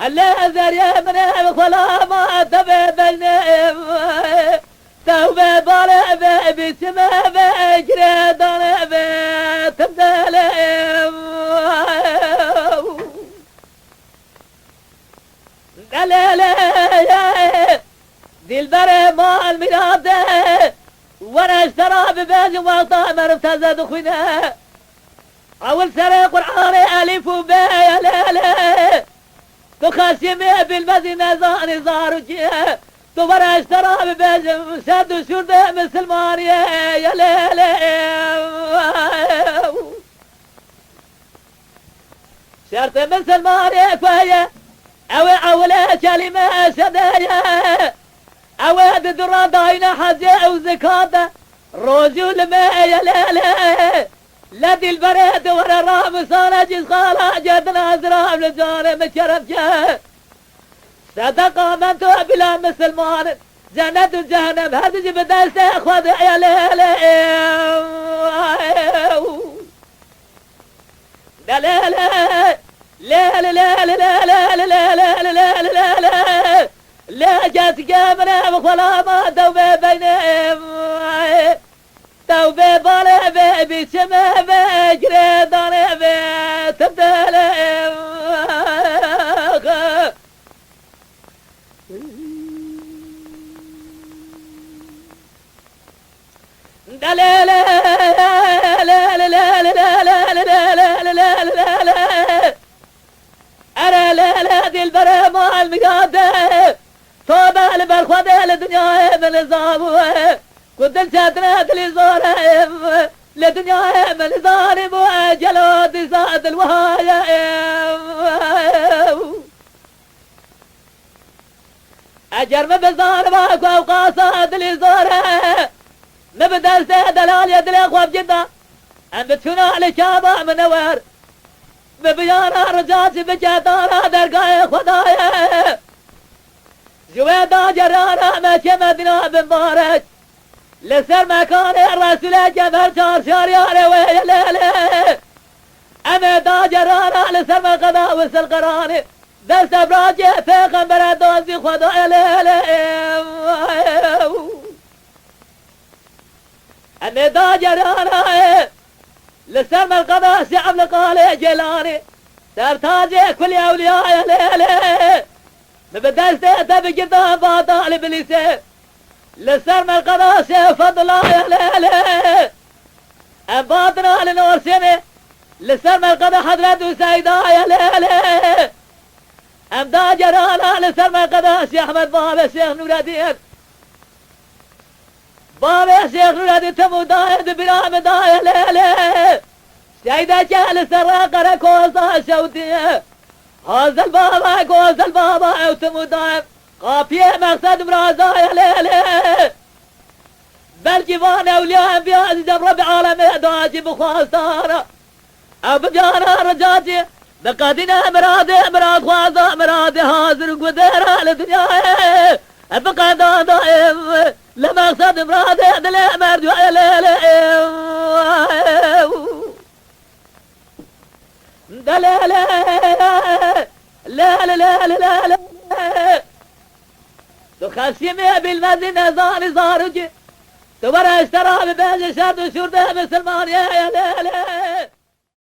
اللي زريا من خلا ما تبي بلنم توبة بالا بسما بجري دانا بتبدلم دلالة دي البر مال ميراده وانا اشترى بباج وقطع مرتزة خوينا اول سنة قرآن الف وباء لا لا تخشمي بالمدينة زاني زارجيه تبرا اشترى بباج شد شرده مسلمان يا لا لا شرط مسلمان يا كويه أولا كلمة شدايا أود درا داينا حاجة وزكاة رجل ما يا لا لا لدي البرد ورا رام صار جز خالا جدنا زرام لجار مشرف جاه صدقة من بلا مسلمان جنة جهنم هذه جبدال تأخذ يا لا لا لا لا لا لا لا لا لا لا لا لا لا لا لا لا جات جامنا وخلا ما توبة بينهم توبة بالا بسما بجري دانا بتبدلهم لا لا لا لا لا لا لا لا لا لا لا لا أنا لا لا دي البر مال مقاده توبة لبرخوده لدنيا من الظالم كنت الشاتنا دلي ظالم لدنيا من الظالم وجلود صاد الوهاية أجر ما بالظالم أكو قاصد لي ظالم ما بدل دلال يد الأخوة جدا أن بتفنا لشابة منور ببيانا رجاتي بجدانا درقاي خدايا جويدا جرانا ماشي مدينة بمبارك لسر مكان الرسول جبر شار شارياري ويليلي أما دا جرانا لسر مقدا وصل قراني دست براجي پیغمبر دوزي خدايا ليلي أما دا جرانا لسر مقدا شعب لقالي جيلاني سرتاجي كل أولياء يا ليلي مبدلت بجدا باطال بليسي لسر مقدا شيء فضلا يا ليلي أم باطنا لنور سنة لسر مقدا حضرت سيدا يا ليلي أم دا جرانا لسر مقدا شيخ أحمد بابا شيخ نور الدين بابا شيخ نور الدين تمودايد برام دا يا ليلي سيدا جال سراقر كوزا شوتيه هذا البابا كوزا البابا او تمودايد قافية مقصد مرازا يا ليلي بل جيفان اولياء انبياء جبر بعالم داجي بخواستارا اب جانا رجاتي بقدنا مراد خوازا مراد حاضر قدرا لدنيا بقدا دائم لمقصد مراد دل مرد يا ليلي لا لا لا لا لا لا لا تخشمي بالمدينة زاني زارجي تبرا اشترى بباجي شرد وشرده مسلمان يا لا لا